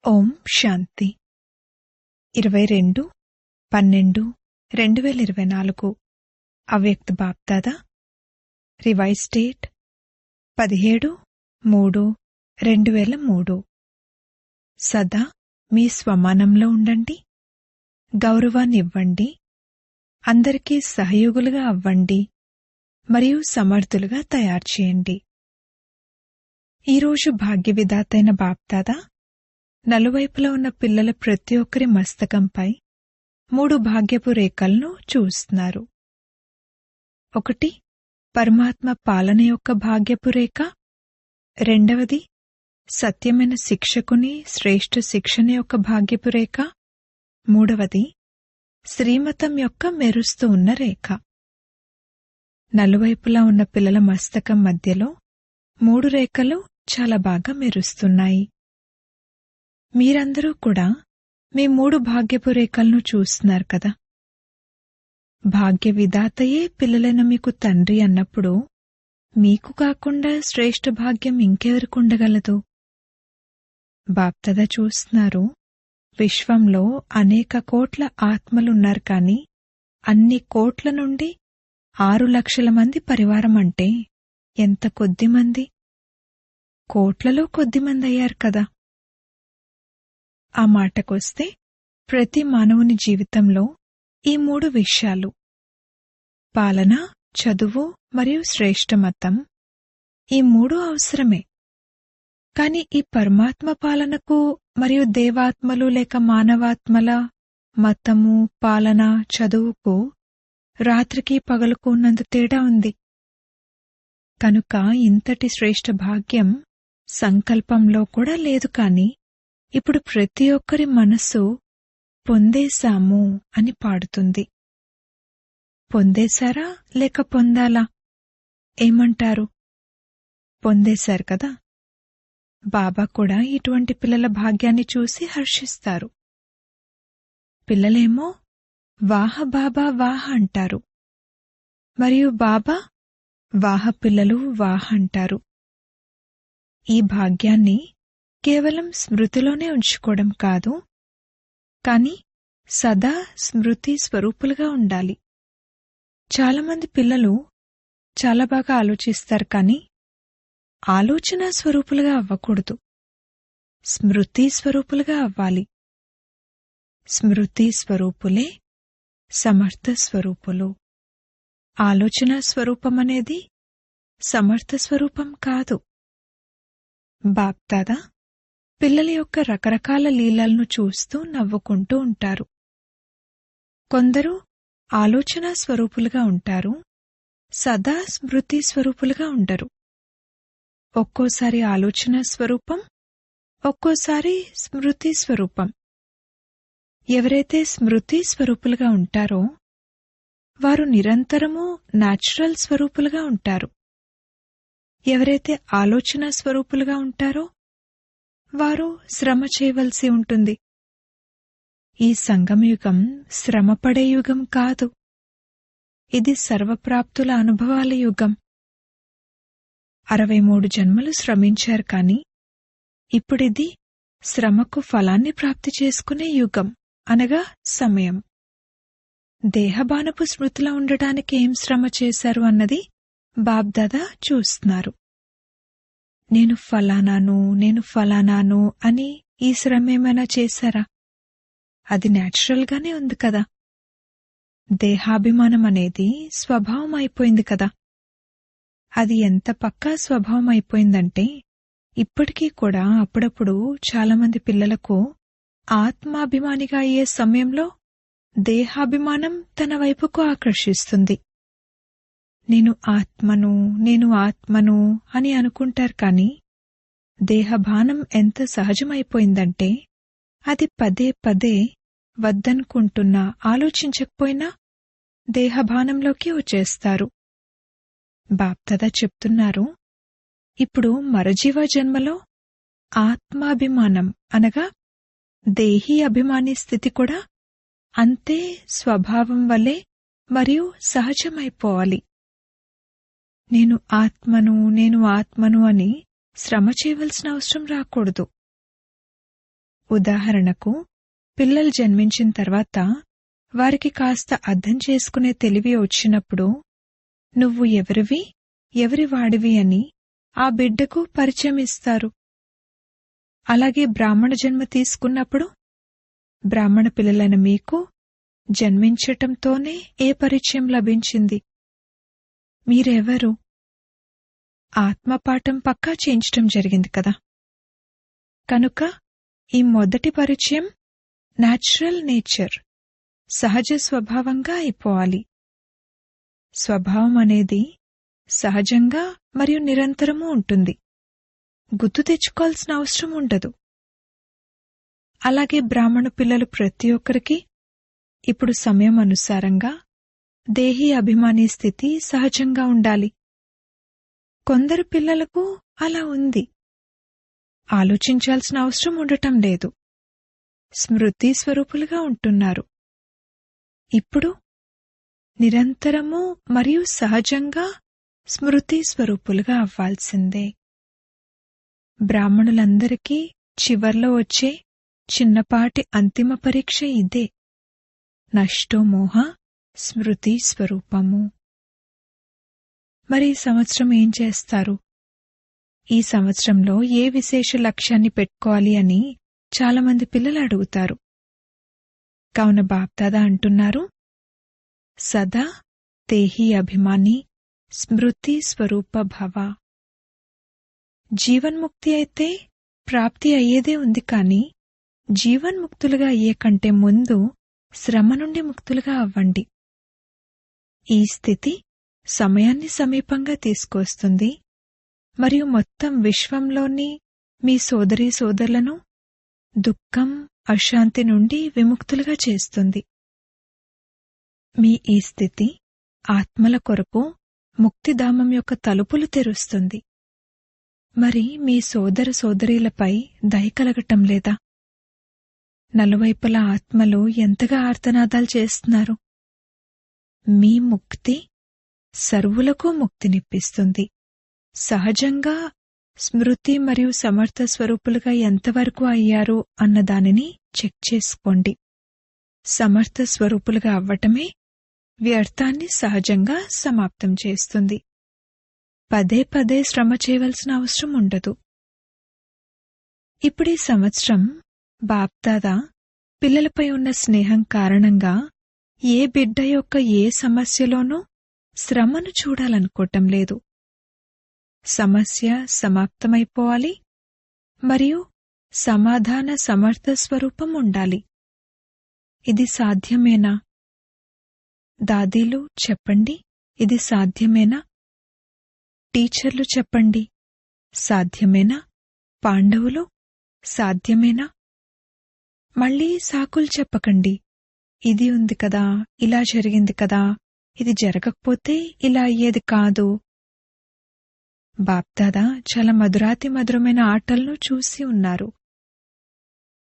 ఓం శాంతి 22/12/2024 అవ్యక్త BapDada revise date 17/3/2003. సదా మీ స్వమానంలో ఉండండి, గౌరవాన్నివ్వండి, అందరికీ సహయోగులుగా అవ్వండి మరియు సమర్థులుగా తయారుచేయండి. ఈరోజు భాగ్యవిధాతైన బాప్దాదా నలువైపులా ఉన్న పిల్లల ప్రతి ఒక్కరి మస్తకంపై 3 భాగ్యపు రేఖలను చూస్తున్నారు. 1 పరమాత్మ పాలన యొక్క భాగ్యపు రేఖ, 2 సత్యమైన శిక్షకుని శ్రేష్ఠ శిక్షణ యొక్క భాగ్యపు రేఖ, 3 శ్రీమతం యొక్క మెరుస్తూ ఉన్న రేఖ. నలువైపులా ఉన్న పిల్లల మస్తకం మధ్యలో 3 రేఖలు చాలా బాగా మెరుస్తున్నాయి. మీరందరూ కూడా మీ 3 భాగ్యపు రేఖలను చూస్తున్నారు కదా. భాగ్య విధాతయే పిల్లలైన మీకు తండ్రి అన్నప్పుడు మీకు కాకుండా శ్రేష్ఠ భాగ్యం ఇంకెవరికి ఉండగలదు? బాప్దాదా చూస్తున్నారు, విశ్వంలో అనేక కోట్ల ఆత్మలున్నారు, కాని అన్ని కోట్ల నుండి 6 లక్షల మంది పరివారం అంటే ఎంత కొద్దిమంది? కోట్లలో కొద్దిమంది అయ్యారు కదా. ఆ మాటకొస్తే ప్రతి మానవుని జీవితంలో ఈ 3 విషయాలు పాలన, చదువు మరియు శ్రేష్ఠ మతం, ఈ 3 అవసరమే. కాని ఈ పరమాత్మ పాలనకు మరియు దేవాత్మలు లేక మానవాత్మల మతము, పాలన, చదువుకు రాత్రికి పగలుకు ఉన్నంత తేడా ఉంది. కనుక ఇంతటి శ్రేష్ఠ భాగ్యం సంకల్పంలో కూడా లేదు. కాని ఇప్పుడు ప్రతి ఒక్కరి మనస్సు పొందేశాము అని పాడుతుంది. పొందేశారా లేక పొందాలా? ఏమంటారు? పొందేశారు కదా. బాబా కూడా ఇటువంటి పిల్లల భాగ్యాన్ని చూసి హర్షిస్తారు. పిల్లలేమో వాహ బాబా వాహ అంటారు, మరియు బాబా వాహ పిల్లలు వాహ అంటారు. ఈ భాగ్యాన్ని కేవలం స్మృతిలోనే ఉంచుకోవడం కాదు, కాని సదా స్మృతి స్వరూపులుగా ఉండాలి. చాలామంది పిల్లలు చాలా బాగా ఆలోచిస్తారు, కాని ఆలోచన స్వరూపులుగా అవ్వకూడదు, స్మృతి స్వరూపులుగా అవ్వాలి. స్మృతి స్వరూపులే సమర్థ స్వరూపులు. ఆలోచన స్వరూపమనేది సమర్థ స్వరూపం కాదు. బాప్దాదా పిల్లల యొక్క రకరకాల లీలలను చూస్తూ నవ్వుకుంటూ ఉంటారు. కొందరు ఆలోచన స్వరూపులుగా ఉంటారు, సదా స్మృతి స్వరూపులుగా ఉండరు. ఒక్కోసారి ఆలోచన స్వరూపం, ఒక్కోసారి స్మృతి స్వరూపం. ఎవరైతే స్మృతి స్వరూపులుగా ఉంటారో వారు నిరంతరము నాచురల్ స్వరూపులుగా ఉంటారు. ఎవరైతే ఆలోచన స్వరూపులుగా ఉంటారో వారు శ్రమ చేయవలసి ఉంటుంది. ఈ సంగమయుగం శ్రమపడే యుగం కాదు, ఇది సర్వప్రాప్తుల అనుభవాల యుగం. 63 జన్మలు శ్రమించారు, కాని ఇప్పుడిది శ్రమకు ఫలాన్ని ప్రాప్తి చేసుకునే యుగం, అనగా సమయం. దేహబానపు స్మృతిలో ఉండటానికి ఏం శ్రమ చేశారు అన్నది బాబ్దాదా చూస్తున్నారు. నేను ఫలానాను అని ఈ శ్రమేమైనా చేశారా? అది న్యాచురల్గానే ఉంది కదా. దేహాభిమానం అనేది స్వభావం అయిపోయింది కదా. అది ఎంత పక్కా స్వభావం అయిపోయిందంటే ఇప్పటికీ కూడా అప్పుడప్పుడు చాలామంది పిల్లలకు ఆత్మాభిమానిగా అయ్యే సమయంలో దేహాభిమానం తన వైపుకు ఆకర్షిస్తుంది. నేను ఆత్మను అని అనుకుంటారు, కాని దేహభానం ఎంత సహజమైపోయిందంటే అది పదే పదే వద్దనుకుంటున్నా ఆలోచించకపోయినా దేహభానంలోకి వచ్చేస్తారు. బాప్దాదా చెప్తున్నారు, ఇప్పుడు మరజీవ జన్మలో ఆత్మాభిమానం అనగా దేహీ అభిమాని స్థితి కూడా అంతే స్వభావం వలె మరియు సహజమైపోవాలి. నేను ఆత్మను అని శ్రమ చేయవలసిన అవసరం రాకూడదు. ఉదాహరణకు, పిల్లలు జన్మించిన తర్వాత వారికి కాస్త అర్థం చేసుకునే తెలివి వచ్చినప్పుడు నువ్వు ఎవరివి, ఎవరి వాడివి అని ఆ బిడ్డకు పరిచయం ఇస్తారు. అలాగే బ్రాహ్మణ జన్మ తీసుకున్నప్పుడు బ్రాహ్మణ పిల్లలైన మీకు జన్మించటంతోనే ఏ పరిచయం లభించింది? మీరెవరు? ఆత్మపాఠం పక్కా చేయించటం జరిగింది కదా. కనుక ఈ మొదటి పరిచయం న్యాచురల్ నేచర్, సహజ స్వభావంగా అయిపోవాలి. స్వభావం అనేది సహజంగా మరియు నిరంతరము ఉంటుంది. గుర్తు తెచ్చుకోవాల్సిన అవసరం ఉండదు. అలాగే బ్రాహ్మణ పిల్లలు ప్రతి ఒక్కరికి ఇప్పుడు సమయం అనుసారంగా దేహీ అభిమానీ స్థితి సహజంగా ఉండాలి. కొందరు పిల్లలకు అలా ఉంది. ఆలోచించాల్సిన అవసరం ఉండటం లేదు. స్మృతి స్వరూపులుగా ఉంటున్నారు. ఇప్పుడు నిరంతరము మరియు సహజంగా స్మృతి స్వరూపులుగా అవ్వాల్సిందే. బ్రాహ్మణులందరికీ చివర్లో వచ్చే చిన్నపాటి అంతిమ పరీక్ష ఇదే. నష్టో మోహ స్మృతి స్వరూపము. మరి ఈ సంవత్సరం ఏం చేస్తారు? ఈ సంవత్సరంలో ఏ విశేష లక్ష్యాన్ని పెట్టుకోవాలి అని చాలామంది పిల్లలు అడుగుతారు. కావున బాప్దాదా అంటున్నారు, సదా తేహి అభిమాని స్మృతి స్వరూప భవ. జీవన్ముక్తి అయితే ప్రాప్తి అయ్యేదే ఉంది. కాని జీవన్ముక్తులుగా అయ్యే కంటే ముందు శ్రమ నుండి ముక్తులుగా అవ్వండి. ఈ స్థితి సమయాన్ని సమీపంగా తీసుకొస్తుంది మరియు మొత్తం విశ్వంలోని మీ సోదరీ సోదరులను దుఃఖం, అశాంతి నుండి విముక్తులుగా చేస్తుంది. మీ ఈ స్థితి ఆత్మల కొరకు ముక్తిధామం యొక్క తలుపులు తెరుస్తుంది. మరి మీ సోదర సోదరీలపై దయ కలగటం లేదా? నలువైపుల ఆత్మలు ఎంతగా ఆర్తనాదాలు చేస్తున్నారు. మీ ముక్తి సర్వులకు ముక్తినిప్పిస్తుంది. సహజంగా స్మృతి మరియు సమర్థ స్వరూపులుగా ఎంతవరకు అయ్యారు అన్నదానిని చెక్ చేసుకోండి. సమర్థ స్వరూపులుగా అవ్వటమే వ్యర్థాన్ని సహజంగా సమాప్తం చేస్తుంది. పదే పదే శ్రమ చేయవలసిన అవసరం ఉండదు. ఇప్పుడీ సంవత్సరం బాప్దాదా పిల్లలపై ఉన్న స్నేహం కారణంగా ఏ బిడ్డ యొక్క ఏ సమస్యలోనూ శ్రమను చూడాలనుకోవటం లేదు. సమస్య సమాప్తమైపోవాలి మరియు సమాధాన సమర్థ స్వరూపం ఉండాలి. ఇది సాధ్యమేనా? దాదీలు చెప్పండి, ఇది సాధ్యమేనా? టీచర్లు చెప్పండి, సాధ్యమేనా? పాండవులు సాధ్యమేనా? మళ్ళీ సాకులు చెప్పకండి. ఇది ఉంది కదా, ఇలా జరిగింది కదా, ఇది జరగకపోతే ఇలా అయ్యేది కాదు. బాప్దాదా చాలా మధురాతి మధురమైన ఆటలను చూసి ఉన్నారు.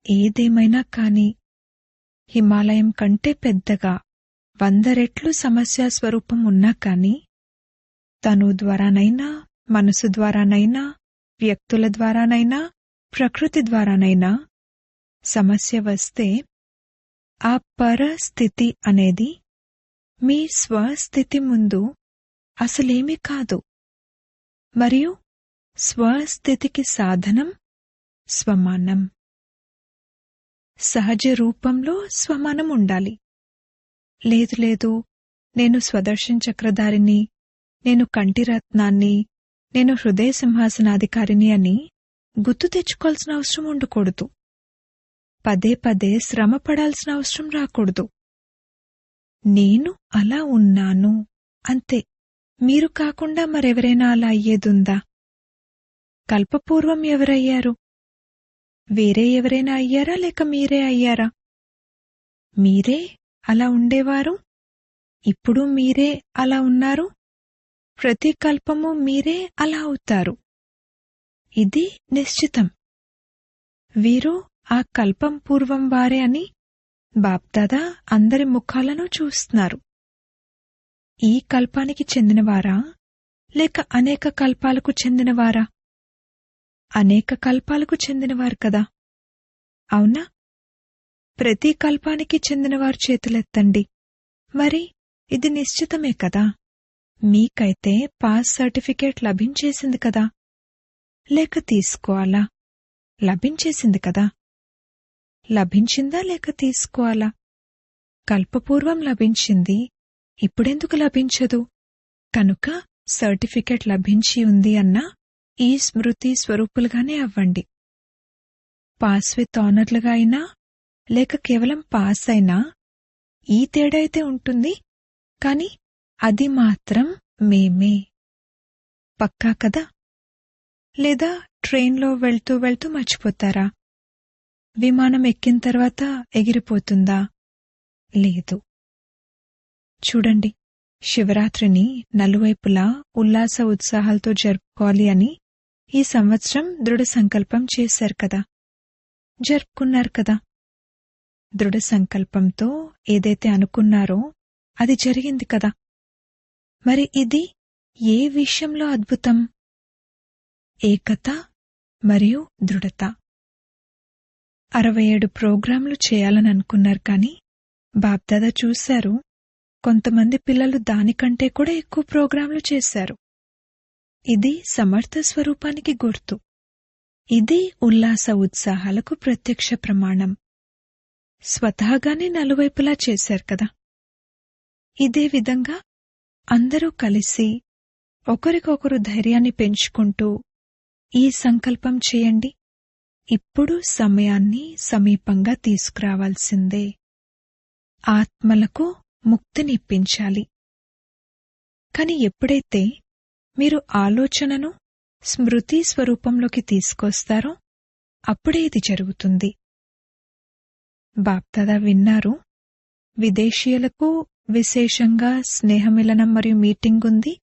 ఏదేమైనా కాని హిమాలయం కంటే పెద్దగా 100 రెట్లు సమస్యా స్వరూపం ఉన్నా కాని తను ద్వారానైనా, మనసు ద్వారానైనా, వ్యక్తుల ద్వారానైనా, ప్రకృతి ద్వారానైనా సమస్య వస్తే ఆ పరస్థితి అనేది మీ స్వస్థితి ముందు అసలేమీ కాదు. మరియు స్వస్థితికి సాధనం స్వమానం. సహజ రూపంలో స్వమానం ఉండాలి. లేదు లేదు, నేను స్వదర్శన్ చక్రధారిని, నేను కంఠిరత్నాన్ని, నేను హృదయ సింహాసనాధికారిని అని గుర్తు తెచ్చుకోవాల్సిన అవసరం ఉండకూడదు. పదే పదే శ్రమ పడాల్సిన అవసరం రాకూడదు. నేను అలా ఉన్నాను అంతే. మీరు కాకుండా మరెవరైనా అలా అయ్యేదుందా? కల్పపూర్వం ఎవరయ్యారు? వేరే ఎవరైనా అయ్యారా లేక మీరే అయ్యారా? మీరే అలా ఉండేవారు, ఇప్పుడు మీరే అలా ఉన్నారు, ప్రతి కల్పము మీరే అలా అవుతారు. ఇది నిశ్చితం. వీరు ఆ కల్పం పూర్వం వారే అని బాప్దాదా అందరి ముఖాలను చూస్తున్నారు. ఈ కల్పానికి చెందినవారా లేక అనేక కల్పాలకు చెందినవారా? అనేక కల్పాలకు చెందినవారు కదా. అవునా? ప్రతి కల్పానికి చెందినవారు చేతులెత్తండి. మరి ఇది నిశ్చితమే కదా. మీకైతే పాస్ సర్టిఫికేట్ లభించేసింది కదా. లేక తీసుకోవాలా? లభించేసింది కదా. లభించిందా లేక తీసుకోవాలా? కల్పపూర్వం లభించింది, ఇప్పుడెందుకు లభించదు? కనుక సర్టిఫికెట్ లభించి ఉంది అన్నా ఈ స్మృతి స్వరూపులుగానే అవ్వండి. పాస్ విత్ ఆనర్లుగా అయినా లేక కేవలం పాస్ అయినా ఈ తేడా అయితే ఉంటుంది, కాని అది మాత్రం మేమే. పక్కా కదా? లేదా ట్రైన్లో వెళ్తూ వెళ్తూ మర్చిపోతారా? విమానం ఎక్కిన తర్వాత ఎగిరిపోతుందా? లేదు. చూడండి, శివరాత్రిని నలువైపులా ఉల్లాస ఉత్సాహాలతో జరుపుకోవాలి అని ఈ సంవత్సరం దృఢ సంకల్పం చేశారు కదా, జరుపుకున్నారు కదా. దృఢ సంకల్పంతో ఏదైతే అనుకున్నారో అది జరిగింది కదా. మరి ఇది ఏ విషయంలో అద్భుతం? ఏకత మరియు దృఢత. 67 ప్రోగ్రాంలు చేయాలని అనుకున్నారు, కాని బాప్దాదా చూశారు కొంతమంది పిల్లలు దానికంటే కూడా ఎక్కువ ప్రోగ్రాంలు చేశారు. ఇది సమర్థ స్వరూపానికి గుర్తు. ఇది ఉల్లాస ఉత్సాహాలకు ప్రత్యక్ష ప్రమాణం. స్వతహాగానే నలువైపులా చేశారు కదా. ఇదే విధంగా అందరూ కలిసి ఒకరికొకరు ధైర్యాన్ని పెంచుకుంటూ ఈ సంకల్పం చేయండి. ఇప్పుడు సమయాన్ని సమీపంగా తీసుకురావాల్సిందే. ఆత్మలకు ముక్తినిప్పించాలి. కాని ఎప్పుడైతే మీరు ఆలోచనను స్మృతి స్వరూపంలోకి తీసుకొస్తారో అప్పుడే ఇది జరుగుతుంది. బాప్దాదా విన్నారు, విదేశీయులకు విశేషంగా స్నేహమిలనం మరియు మీటింగ్ ఉంది,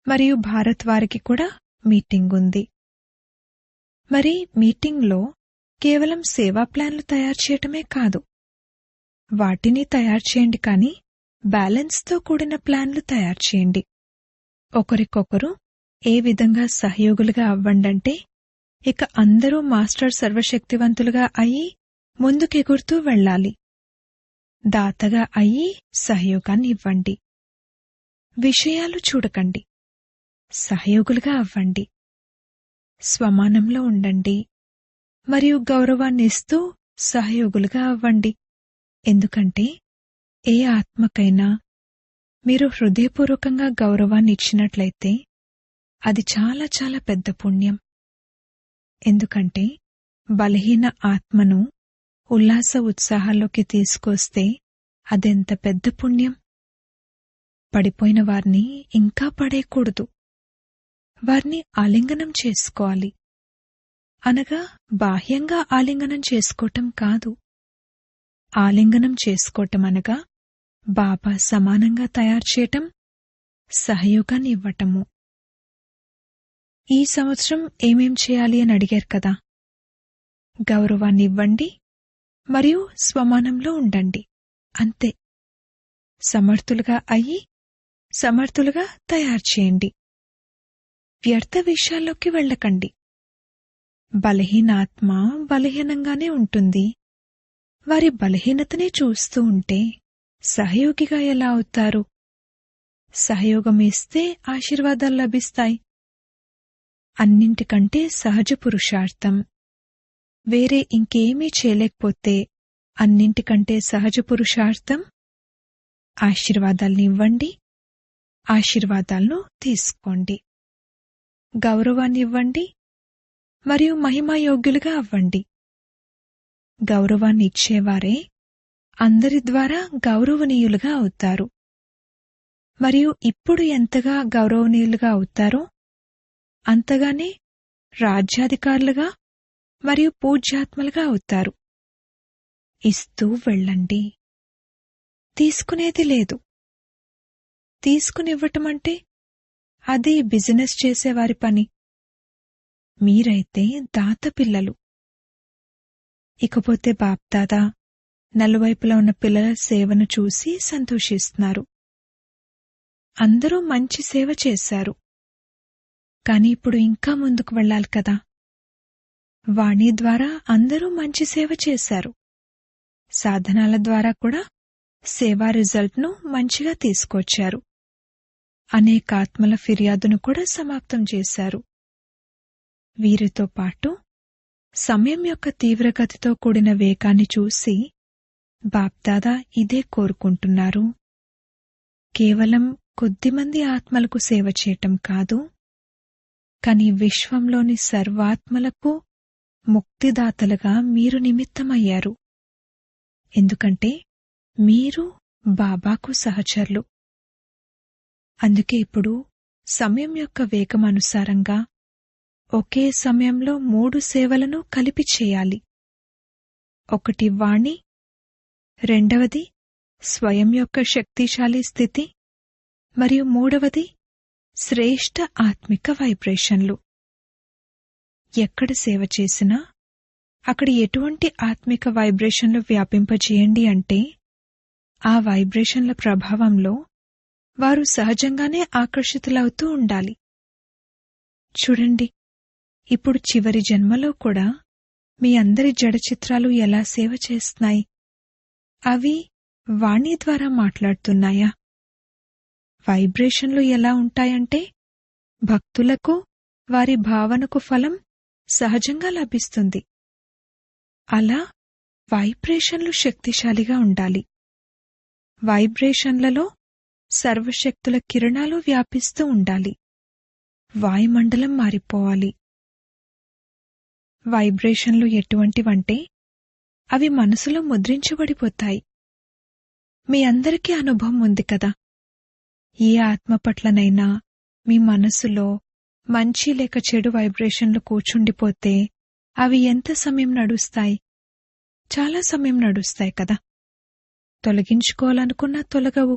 మరియు భారత్ వారికి కూడా మీటింగ్ ఉంది. మరి మీటింగ్లో కేవలం సేవా ప్లాన్లు తయారు చేయటమే కాదు, వాటిని తయారు చేయండి, కానీ బ్యాలెన్స్తో కూడిన ప్లాన్లు తయారు చేయండి. ఒకరికొకరు ఏ విధంగా సహయోగులుగా అవ్వండంటే, ఇక అందరూ మాస్టర్ సర్వశక్తివంతులుగా అయ్యి ముందుకెగురుతూ వెళ్లాలి. దాతగా అయ్యి సహయోగాన్ని ఇవ్వండి. విషయాలు చూడకండి, సహయోగులుగా అవ్వండి. స్వమానంలో ఉండండి మరియు గౌరవాన్ని ఇస్తూ సహయోగులుగా అవ్వండి. ఎందుకంటే ఏ ఆత్మకైనా మీరు హృదయపూర్వకంగా గౌరవాన్ని ఇచ్చినట్లయితే అది చాలా చాలా పెద్ద పుణ్యం. ఎందుకంటే బలహీన ఆత్మను ఉల్లాస ఉత్సాహాల్లోకి తీసుకొస్తే అదెంత పెద్ద పుణ్యం. పడిపోయిన వారిని ఇంకా పడేయకూడదు, వారిని ఆలింగనం చేసుకోవాలి. అనగా బాహ్యంగా ఆలింగనం చేసుకోవటం కాదు. ఆలింగనం చేసుకోవటం అనగా బాబా సమానంగా తయారు చేయటం, సహయోగాన్ని ఇవ్వటము. ఈ సంవత్సరం ఏమేం చేయాలి అని అడిగారు కదా. గౌరవాన్ని ఇవ్వండి మరియు స్వమానంలో ఉండండి, అంతే. సమర్థులుగా అయ్యి సమర్థులుగా తయారు చేయండి. వ్యర్థ విషయాల్లోకి వెళ్ళకండి. బలహీన ఆత్మ బలహీనంగానే ఉంటుంది. వారి బలహీనతనే చూస్తూ ఉంటే సహయోగిగా ఎలా అవుతారు? సహయోగం ఇస్తే ఆశీర్వాదాలు లభిస్తాయి. అన్నింటికంటే సహజ పురుషార్థం. వేరే ఇంకేమీ చేయలేకపోతే అన్నింటికంటే సహజ పురుషార్థం ఆశీర్వాదాల్ని ఇవ్వండి, ఆశీర్వాదాలను తీసుకోండి. గౌరవాన్ని ఇవ్వండి మరియు మహిమాయోగ్యులుగా అవ్వండి. గౌరవాన్ని ఇచ్చేవారే అందరి ద్వారా గౌరవనీయులుగా అవుతారు. మరియు ఇప్పుడు ఎంతగా గౌరవనీయులుగా అవుతారో అంతగానే రాజ్యాధికారులుగా మరియు పూజ్యాత్మలుగా అవుతారు. ఇస్తూ వెళ్ళండి. తీసుకునేది లేదు. తీసుకునివ్వటమంటే అది బిజినెస్ చేసేవారి పని. మీరైతే దాత పిల్లలు. ఇకపోతే బాప్దాదా నలువైపులా ఉన్న పిల్లల సేవను చూసి సంతోషిస్తున్నారు. అందరూ మంచి సేవ చేశారు, కాని ఇప్పుడు ఇంకా ముందుకు వెళ్ళాలి కదా. వాణి ద్వారా అందరూ మంచి సేవ చేశారు. సాధనాల ద్వారా కూడా సేవా రిజల్ట్ను మంచిగా తీసుకొచ్చారు. అనేక ఆత్మల ఫిర్యాదును కూడా సమాప్తం చేశారు. వీరితో పాటు సమయం యొక్క తీవ్రగతితో కూడిన వేగాన్ని చూసి బాప్దాదా ఇదే కోరుకుంటున్నారు. కేవలం కొద్దిమంది ఆత్మలకు సేవ చేయటం కాదు, కాని విశ్వంలోని సర్వాత్మలకు ముక్తిదాతలుగా మీరు నిమిత్తమయ్యారు. ఎందుకంటే మీరు బాబాకు సహచరులు. అందుకే ఇప్పుడు సమయం యొక్క వేగం అనుసారంగా ఒకే సమయంలో 3 సేవలను కలిపి చేయాలి. ఒకటి వాణి, రెండవది స్వయం యొక్క శక్తిశాలి స్థితి, మరియు మూడవది శ్రేష్ఠ ఆత్మిక వైబ్రేషన్లు. ఎక్కడ సేవ చేసినా అక్కడ ఎటువంటి ఆత్మిక వైబ్రేషన్లు వ్యాపింపజేయండి అంటే ఆ వైబ్రేషన్ల ప్రభావంలో వారు సహజంగానే ఆకర్షితులవుతూ ఉండాలి. చూడండి, ఇప్పుడు చివరి జన్మలో కూడా మీ అందరి జడ చిత్రాలు ఎలా సేవ చేస్తున్నాయి? అవి వాణి ద్వారా మాట్లాడుతున్నాయా? వైబ్రేషన్లు ఎలా ఉంటాయంటే భక్తులకు వారి భావనకు ఫలం సహజంగా లభిస్తుంది. అలా వైబ్రేషన్లు శక్తిశాలిగా ఉండాలి. వైబ్రేషన్లలో సర్వశక్తుల కిరణాలు వ్యాపిస్తూ ఉండాలి. వాయుమండలం మారిపోవాలి. వైబ్రేషన్లు ఎటువంటివంటే అవి మనసులో ముద్రించబడిపోతాయి. మీ అందరికీ అనుభవం ఉంది కదా. ఏ ఆత్మ పట్లనైనా మీ మనసులో మంచి లేక చెడు వైబ్రేషన్లు కూర్చుండిపోతే అవి ఎంత సమయం నడుస్తాయి? చాలా సమయం నడుస్తాయి కదా. తొలగించుకోవాలనుకున్నా తొలగవు.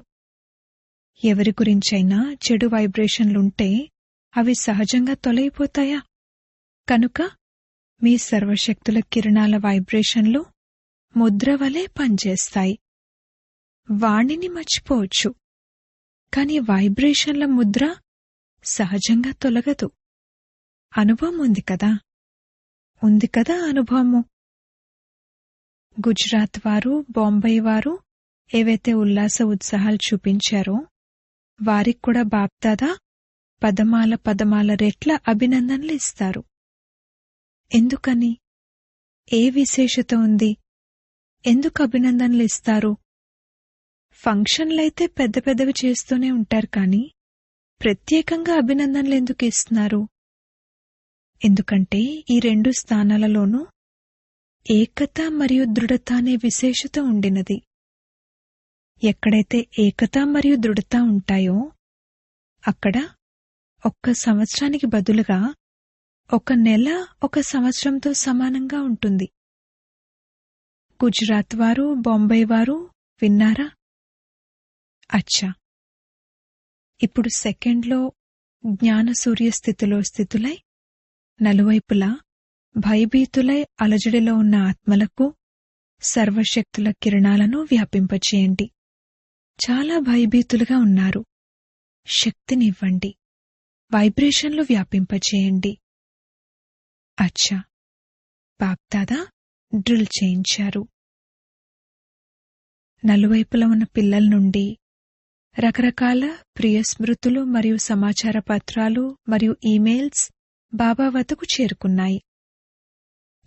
ఎవరి గురించైనా చెడు వైబ్రేషన్లుంటే అవి సహజంగా తొలగిపోతాయా? కనుక మీ సర్వశక్తుల కిరణాల వైబ్రేషన్లు ముద్ర వలె పనిచేస్తాయి. వాణిని మర్చిపోవచ్చు, కాని వైబ్రేషన్ల ముద్ర సహజంగా తొలగదు. అనుభవం ఉంది కదా అనుభవము. గుజరాత్ వారు, బాంబే వారు ఏవైతే ఉల్లాస ఉత్సాహాలు చూపించారో వారికి కూడా బాప్దాదా పదమాల రెట్ల అభినందనలు ఇస్తారు. ఎందుకని? ఏ విశేషత ఉంది? ఎందుకు అభినందనలు ఇస్తారు? ఫంక్షన్లైతే పెద్ద పెద్దవి చేస్తూనే ఉంటారు, కాని ప్రత్యేకంగా అభినందనలు ఎందుకు ఇస్తున్నారు? ఎందుకంటే ఈ 2 స్థానాలలోనూ ఏకత మరియు దృఢత అనే విశేషత ఉండినది. ఎక్కడైతే ఏకత మరియు దృఢత ఉంటాయో అక్కడ 1 సంవత్సరానికి బదులుగా 1 నెల 1 సంవత్సరంతో సమానంగా ఉంటుంది. గుజరాత్ వారు, బాంబే వారు విన్నారా? అచ్చా, ఇప్పుడు సెకండ్లో జ్ఞాన సూర్యస్థితిలో స్థితులై నలువైపులా భయభీతులై అలజడిలో ఉన్న ఆత్మలకు సర్వశక్తుల కిరణాలను వ్యాపింపచేయండి. చాలా భయభీతులుగా ఉన్నారు. శక్తినివ్వండి. వైబ్రేషన్లు వ్యాపింపచేయండి. అచ్చా, బాప్దాదా డ్రిల్ చేయించారు. నలువైపులా ఉన్న పిల్లల నుండి రకరకాల ప్రియ స్మృతులు మరియు సమాచార పత్రాలు మరియు ఈమెయిల్స్ బాబా వద్దకు చేరుకున్నాయి.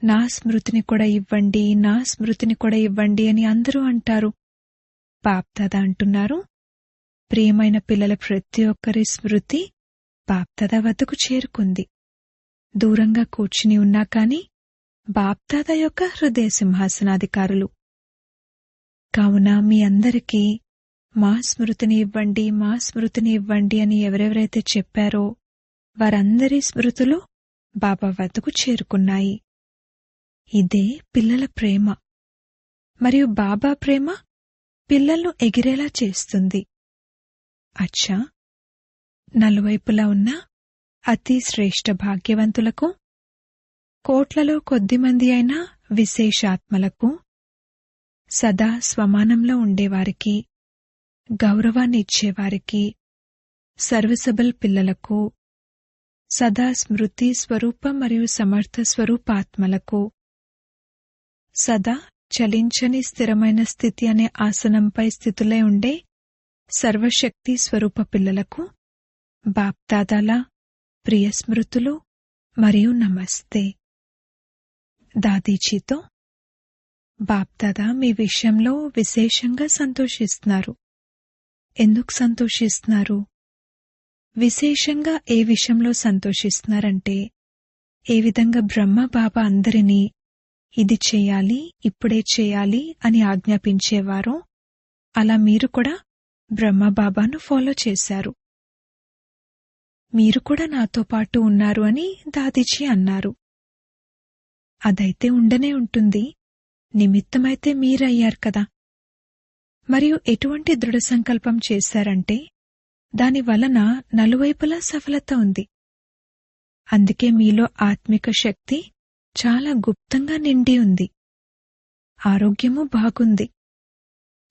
నా స్మృతిని కూడా ఇవ్వండి, నా స్మృతిని కూడా ఇవ్వండి అని అందరూ అంటారు. బాప్దాదా అంటున్నారు, ప్రియమైన పిల్లల ప్రతి ఒక్కరి స్మృతి బాప్దాదా వద్దకు చేరుకుంది. దూరంగా కూర్చుని ఉన్నా కాని బాప్దాదా యొక్క హృదయ సింహాసనాధికారులు. కావున మీ అందరికీ మా స్మృతిని ఇవ్వండి, మా స్మృతిని ఇవ్వండి అని ఎవరెవరైతే చెప్పారో వారందరి స్మృతులు బాబా వద్దకు చేరుకున్నాయి. ఇదే పిల్లల ప్రేమ. మరియు బాబా ప్రేమ పిల్లలను ఎగిరేలా చేస్తుంది. అచ్చా, నలువైపులా ఉన్న అతి శ్రేష్ఠ భాగ్యవంతులకు, కోట్లలో కొద్దిమంది అయిన విశేషాత్మలకు, సదా స్వమానంలో ఉండేవారికి, గౌరవాన్ని ఇచ్చేవారికి, సర్వీసబుల్ పిల్లలకు, సదా స్మృతి స్వరూప మరియు సమర్థ స్వరూపాత్మలకు, సదా చలించని స్థిరమైన స్థితి అనే ఆసనంపై స్థితులై ఉండే సర్వశక్తి స్వరూప పిల్లలకు బాప్దాదాల ప్రియ స్మృతులు మరియు నమస్తే. దాదీజీతో, బాప్దాదా మీ విషయంలో విశేషంగా సంతోషిస్తున్నారు. ఎందుకు సంతోషిస్తున్నారు? విశేషంగా ఏ విషయంలో సంతోషిస్తున్నారంటే, ఏ విధంగా బ్రహ్మ బాబా అందరినీ ఇది చేయాలి, ఇప్పుడే చేయాలి అని ఆజ్ఞాపించేవారో అలా మీరు కూడా బ్రహ్మబాబాను ఫాలో చేశారు. మీరు కూడా నాతో పాటు ఉన్నారు అని దాదీజీ అన్నారు. అదైతే ఉండనే ఉంటుంది, నిమిత్తమైతే మీరయ్యారు కదా. మరియు ఎటువంటి దృఢ సంకల్పం చేశారంటే దాని వలన నలువైపులా సఫలత ఉంది. అందుకే మీలో ఆత్మిక శక్తి చాలా గుప్తంగా నిండి ఉంది. ఆరోగ్యము బాగుంది.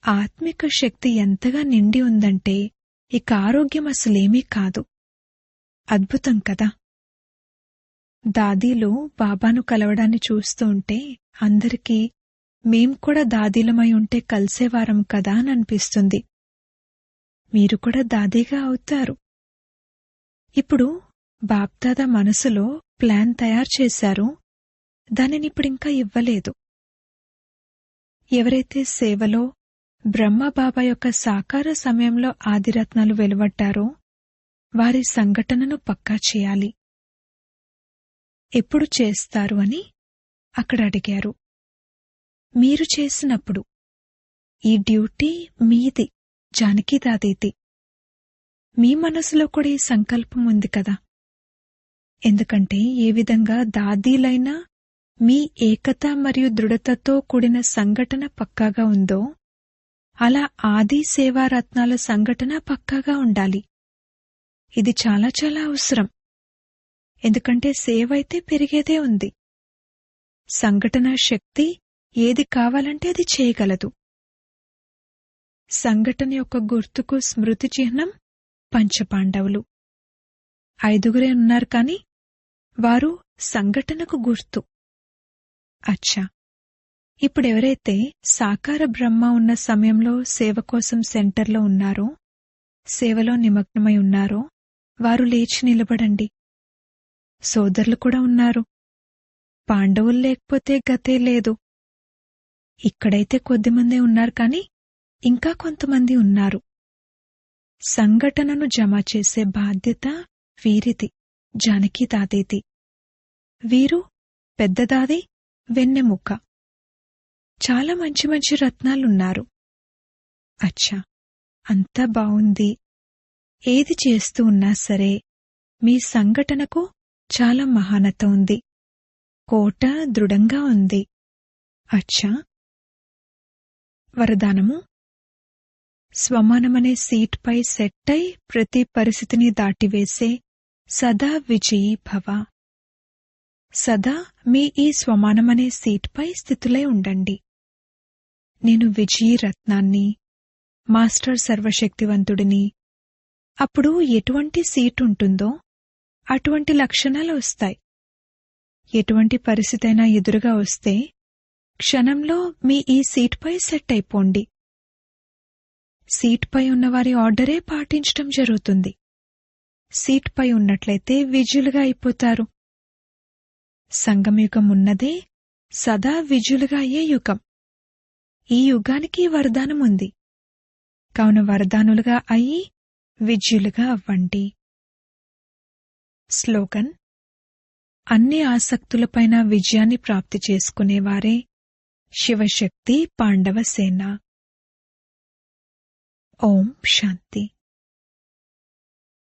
ఆత్మిక శక్తి ఎంతగా నిండి ఉందంటే ఇక ఆరోగ్యం అసలేమీ కాదు. అద్భుతం కదా. దాదీలు బాబాను కలవడాన్ని చూస్తూ ఉంటే అందరికీ మేం కూడా దాదీలమై ఉంటే కలిసేవారం కదా అని అనిపిస్తుంది. మీరు కూడా దాదీగా అవుతారు. ఇప్పుడు బాప్దాదా మనసులో ప్లాన్ తయారు చేశారు, దానినిప్పుడింకా ఇవ్వలేదు. ఎవరైతే సేవలో బ్రహ్మబాబా యొక్క సాకార సమయంలో ఆదిరత్నాలు వెలువడ్డారో వారి సంఘటనను పక్కా చేయాలి. ఎప్పుడు చేస్తారు అని అక్కడ అడిగారు. మీరు చేసినప్పుడు. ఈ డ్యూటీ మీది, జానకి దాదీది. మీ మనసులో కూడా ఈ సంకల్పం ఉంది కదా. ఎందుకంటే ఏ విధంగా దాదీలైనా మీ ఏకత మరియు దృఢతతో కూడిన సంఘటన పక్కాగా ఉందో అలా ఆది సేవారత్నాల సంఘటన పక్కాగా ఉండాలి. ఇది చాలా చాలా అవసరం. ఎందుకంటే సేవ అయితే పెరిగేదే ఉంది. సంఘటన శక్తి ఏది కావాలంటే అది చేయగలదు. సంఘటన యొక్క గుర్తుకు స్మృతి చిహ్నం పంచపాండవులు. 5గురే ఉన్నారు కాని వారు సంఘటనకు గుర్తు. అచ్చా, ఇప్పుడెవరైతే సాకార బ్రహ్మ ఉన్న సమయంలో సేవ కోసం సెంటర్లో ఉన్నారో, సేవలో నిమగ్నమై ఉన్నారో వారు లేచి నిలబడండి. సోదరులు కూడా ఉన్నారు. పాండవులు లేకపోతే గతే లేదు. ఇక్కడైతే కొద్దిమందే ఉన్నారు కాని ఇంకా కొంతమంది ఉన్నారు. సంఘటనను జమ చేసే బాధ్యత వీరిది, జానకి దాదీది. వీరు పెద్దదాది వెన్నెముక్క. చాలా మంచి మంచి రత్నాలున్నారు. అచ్చా, అంతా బావుంది. ఏది చేస్తూ ఉన్నా సరే మీ సంఘటనకు చాలా మహానత ఉంది. కోట దృఢంగా ఉంది. అచ్చా, వరదానము. స్వమానమనే సీట్పై సెట్ అయి ప్రతి పరిస్థితిని దాటివేసే సదా విజయీ భవ. సదా మీ ఈ స్వమానమనే సీట్పై స్థితులై ఉండండి. నేను విజయీ రత్నాన్ని, మాస్టర్ సర్వశక్తివంతుడిని. అప్పుడు ఎటువంటి సీట్ ఉంటుందో అటువంటి లక్షణాలు వస్తాయి. ఎటువంటి పరిస్థితైనా ఎదురుగా వస్తే క్షణంలో మీ ఈ సీట్పై సెట్ అయిపోండి. సీట్పై ఉన్నవారి ఆర్డరే పాటించటం జరుగుతుంది. సీట్పై ఉన్నట్లయితే విజులుగా అయిపోతారు. సంగమయుగం ఉన్నదే సదా విజులుగా అయ్యే యుగం. ఈ యుగానికి వరదానం ఉంది. కావున వరదానులుగా అయి విజయులుగా అవ్వండి. స్లోగన్: అన్ని ఆసక్తులపైన విజయాన్ని ప్రాప్తి చేసుకునేవారే శివశక్తి పాండవ సేన. ఓం శాంతి.